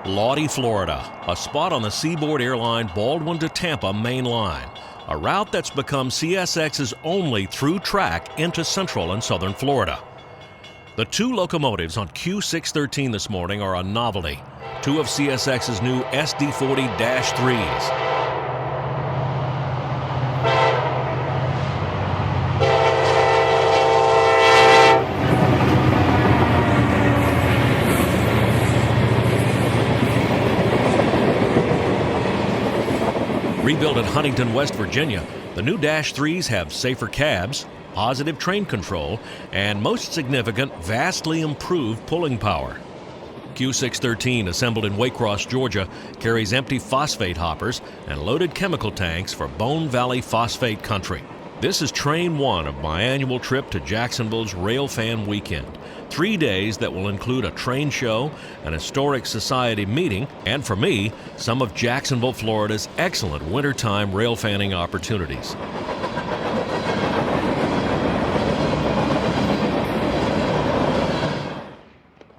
Laude, Florida, a spot on the Seaboard Airline Baldwin to Tampa main line, a route that's become CSX's only through track into central and southern Florida. The two locomotives on Q613 this morning are a novelty, two of CSX's new SD40-3s. Rebuilt at Huntington, West Virginia, the new Dash 3s have safer cabs, positive train control, and most significant, vastly improved pulling power. Q613, assembled in Waycross, Georgia, carries empty phosphate hoppers and loaded chemical tanks for Bone Valley phosphate country. This is train one of my annual trip to Jacksonville's Railfan weekend. 3 days that will include a train show, an historic society meeting, and for me, some of Jacksonville, Florida's excellent wintertime railfanning opportunities.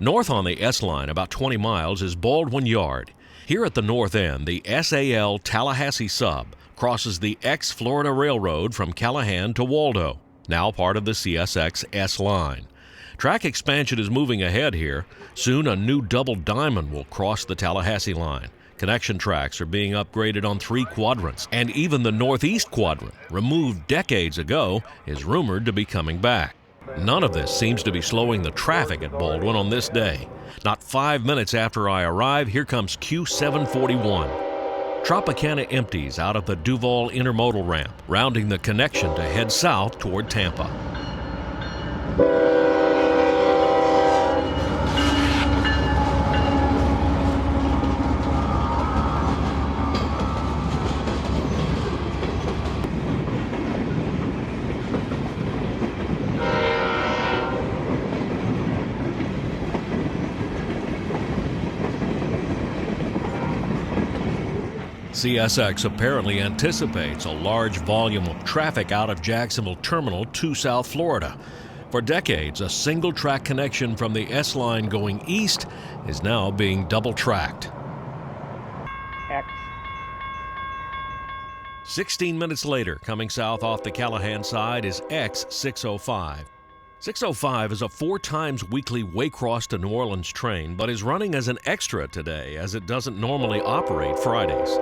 North on the S-Line, about 20 miles, is Baldwin Yard. Here at the north end, the SAL Tallahassee sub crosses the ex-Florida Railroad from Callahan to Waldo, now part of the CSX S-Line. Track expansion is moving ahead here. Soon a new double diamond will cross the Tallahassee line. Connection tracks are being upgraded on 3 quadrants, and even the northeast quadrant, removed decades ago, is rumored to be coming back. None of this seems to be slowing the traffic at Baldwin on this day. Not 5 minutes after I arrive, here comes Q741. Tropicana empties out of the Duval intermodal ramp, rounding the connection to head south toward Tampa. CSX apparently anticipates a large volume of traffic out of Jacksonville Terminal to South Florida. For decades, a single-track connection from the S-Line going east is now being double-tracked. 16 minutes later, coming south off the Callahan side is X605. 605 is a 4 times weekly Waycross to New Orleans train, but is running as an extra today as it doesn't normally operate Fridays.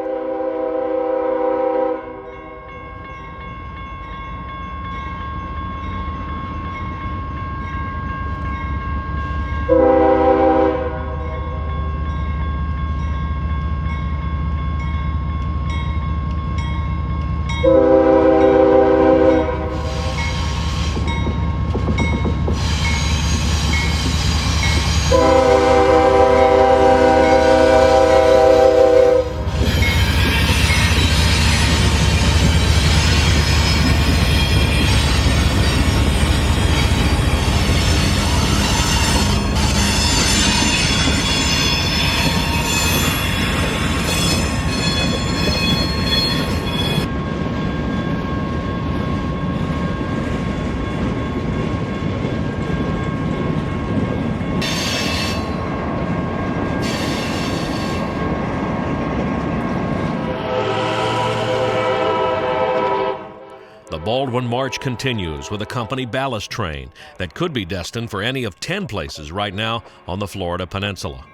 The Baldwin March continues with a company ballast train that could be destined for any of 10 places right now on the Florida Peninsula.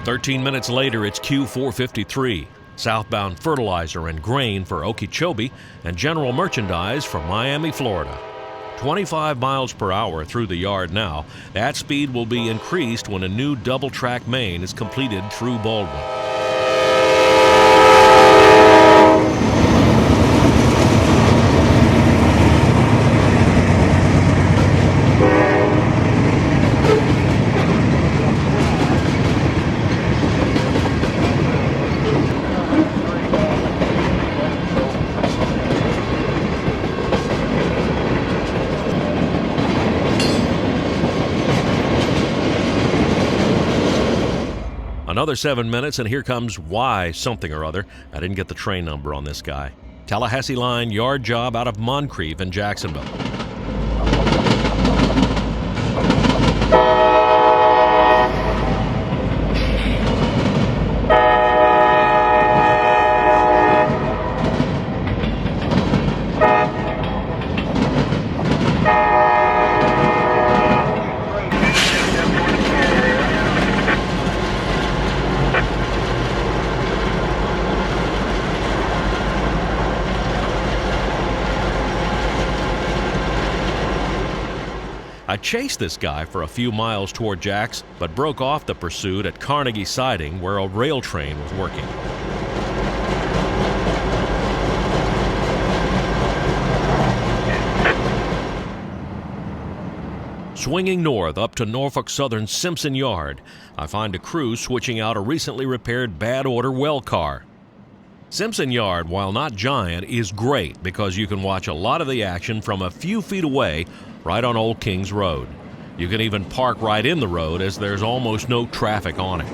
"13 minutes later, it's Q453, southbound fertilizer and grain for Okeechobee and general merchandise from Miami, Florida. 25 miles per hour through the yard now. That speed will be increased when a new double-track main is completed through Baldwin. Another 7 minutes, and here comes Y something or other. I didn't get the train number on this guy. Tallahassee Line yard job out of Moncrief in Jacksonville. I chased this guy for a few miles toward Jax, but broke off the pursuit at Carnegie Siding, where a rail train was working. Swinging north up to Norfolk Southern's Simpson Yard, I find a crew switching out a recently repaired bad order well car. Simpson Yard, while not giant, is great because you can watch a lot of the action from a few feet away right on Old Kings Road. You can even park right in the road as there's almost no traffic on it.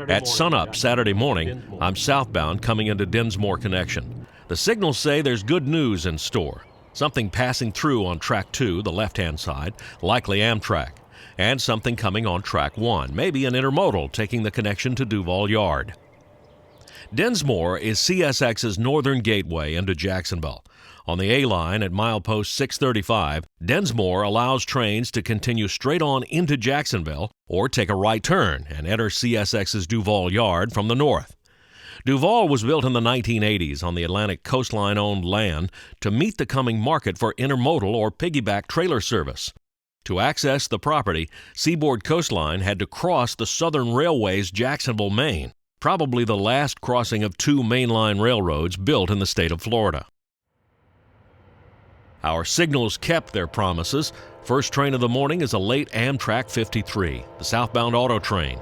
At sunup Saturday morning, I'm southbound coming into Denmore connection. The signals say there's good news in store. Something passing through on track 2, the left-hand side, likely Amtrak, and something coming on track 1, maybe an intermodal taking the connection to Duval Yard. Denmore is CSX's northern gateway into Jacksonville. On the A line at milepost 635, Denmore allows trains to continue straight on into Jacksonville or take a right turn and enter CSX's Duval Yard from the north. Duval was built in the 1980s on the Atlantic coastline-owned land to meet the coming market for intermodal or piggyback trailer service. To access the property, Seaboard Coastline had to cross the Southern Railway's Jacksonville Main, probably the last crossing of 2 mainline railroads built in the state of Florida. Our signals kept their promises. First train of the morning is a late Amtrak 53, the southbound auto train.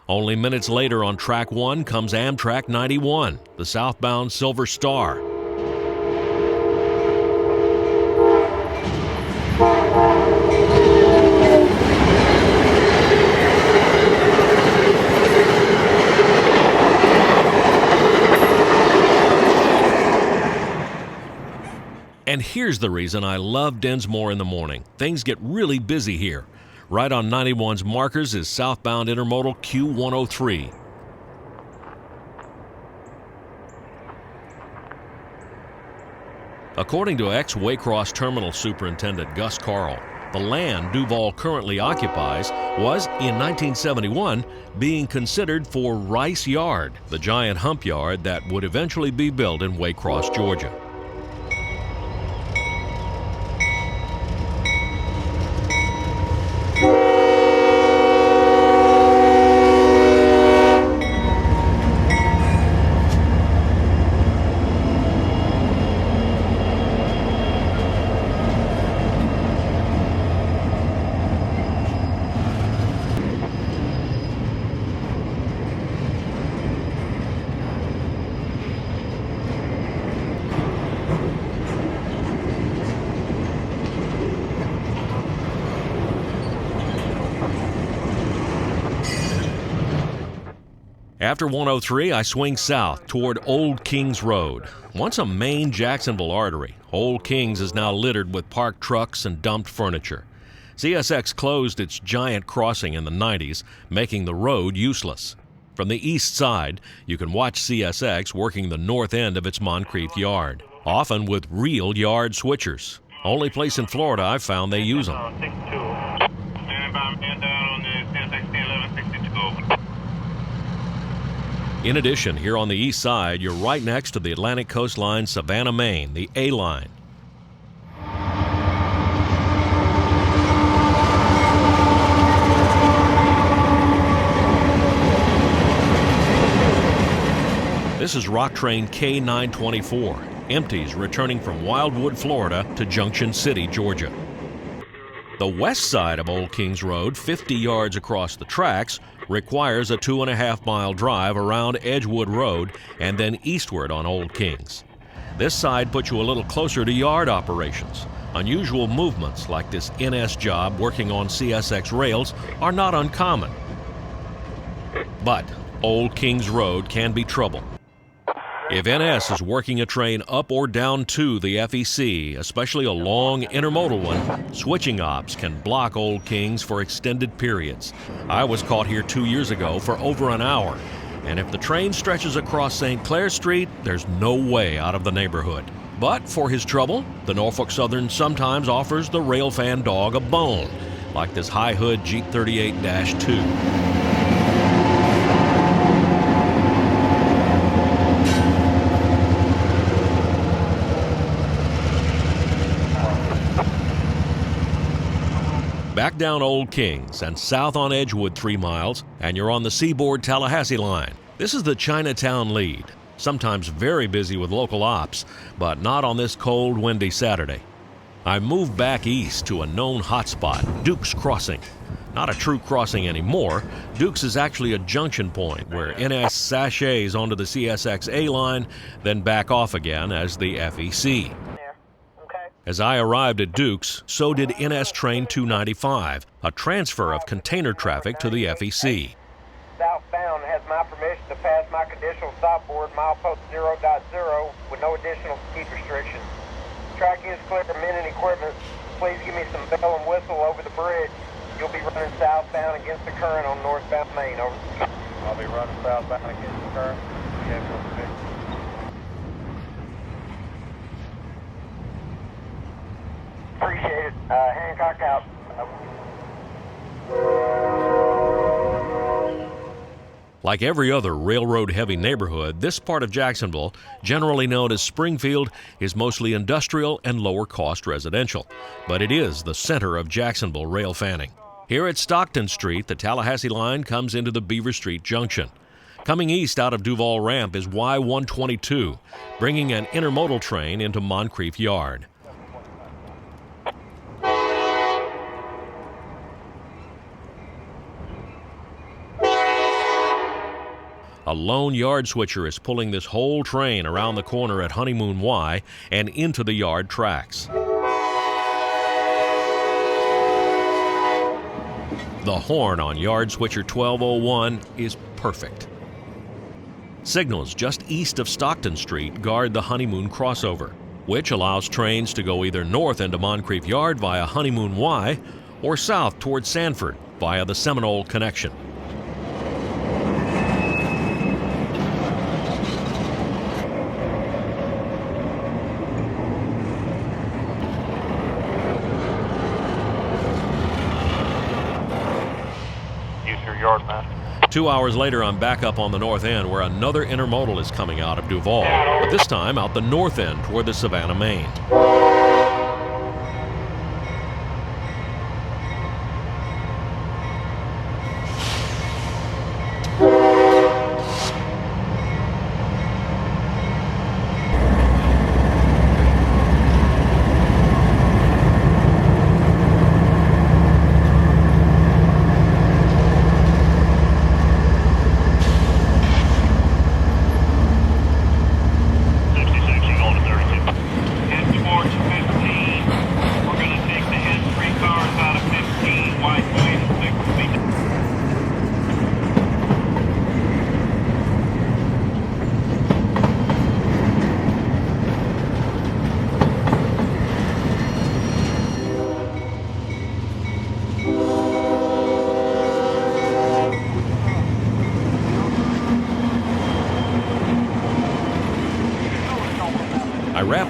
Only minutes later on track 1 comes Amtrak 91, the southbound Silver Star. And here's the reason I love Denmore in the morning. Things get really busy here. Right on 91's markers is southbound intermodal Q103. According to ex-Waycross Terminal Superintendent Gus Carl, the land Duval currently occupies was, in 1971, being considered for Rice Yard, the giant hump yard that would eventually be built in Waycross, Georgia. After 103, I swing south toward Old Kings Road. Once a main Jacksonville artery, Old Kings is now littered with parked trucks and dumped furniture. CSX closed its giant crossing in the 90s, making the road useless. From the east side, you can watch CSX working the north end of its Moncrief yard, often with real yard switchers. Only place in Florida I've found they use them. In addition, here on the east side, you're right next to the Atlantic Coastline Savannah, Maine, the A line. This is Rock Train K924, empties returning from Wildwood, Florida to Junction City, Georgia. The west side of Old Kings Road, 50 yards across the tracks, requires a 2.5-mile drive around Edgewood Road and then eastward on Old Kings. This side puts you a little closer to yard operations. Unusual movements like this NS job working on CSX rails are not uncommon. But Old Kings Road can be trouble. If NS is working a train up or down to the FEC, especially a long intermodal one, switching ops can block Old Kings for extended periods. I was caught here 2 years ago for over an hour, and if the train stretches across St. Clair Street, there's no way out of the neighborhood. But for his trouble, the Norfolk Southern sometimes offers the Railfan dog a bone, like this high-hood Jeep 38-2. Back down Old Kings and south on Edgewood 3 miles, and you're on the Seaboard Tallahassee line. This is the Chinatown lead, sometimes very busy with local ops, but not on this cold, windy Saturday. I moved back east to a known hotspot, Duke's Crossing. Not a true crossing anymore. Duke's is actually a junction point where NS sachets onto the CSX A line, then back off again as the FEC. As I arrived at Duke's, so did NS Train 295, a transfer of container traffic to the FEC. Southbound has my permission to pass my conditional stop board milepost 0.0 with no additional speed restrictions. Track is clear for men and equipment. Please give me some bell and whistle over the bridge. You'll be running southbound against the current on northbound Maine. Over. I'll be running southbound against the current. Appreciate it. Hancock out. Like every other railroad-heavy neighborhood, this part of Jacksonville, generally known as Springfield, is mostly industrial and lower-cost residential. But it is the center of Jacksonville rail fanning. Here at Stockton Street, the Tallahassee line comes into the Beaver Street Junction. Coming east out of Duval Ramp is Y122, bringing an intermodal train into Moncrief Yard. A lone yard switcher is pulling this whole train around the corner at Honeymoon Y and into the yard tracks. The horn on yard switcher 1201 is perfect. Signals just east of Stockton Street guard the Honeymoon crossover, which allows trains to go either north into Moncrief Yard via Honeymoon Y or south toward Sanford via the Seminole connection. Yard, man. 2 hours later, I'm back up on the north end where another intermodal is coming out of Duval, but this time out the north end toward the Savannah, Maine.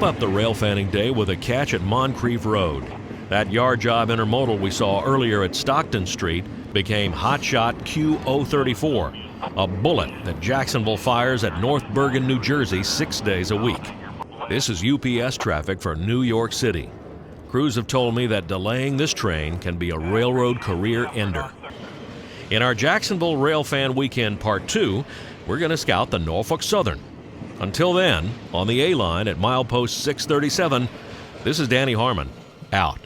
up the rail fanning day with a catch at Moncrief Road. That yard job intermodal we saw earlier at Stockton Street became Hotshot Q034, a bullet that Jacksonville fires at North Bergen, New Jersey 6 days a week. This is UPS traffic for New York City. Crews have told me that delaying this train can be a railroad career ender. In our Jacksonville Railfan Weekend Part 2, we're going to scout the Norfolk Southern. Until then, on the A-line at milepost 637, this is Danny Harmon, out.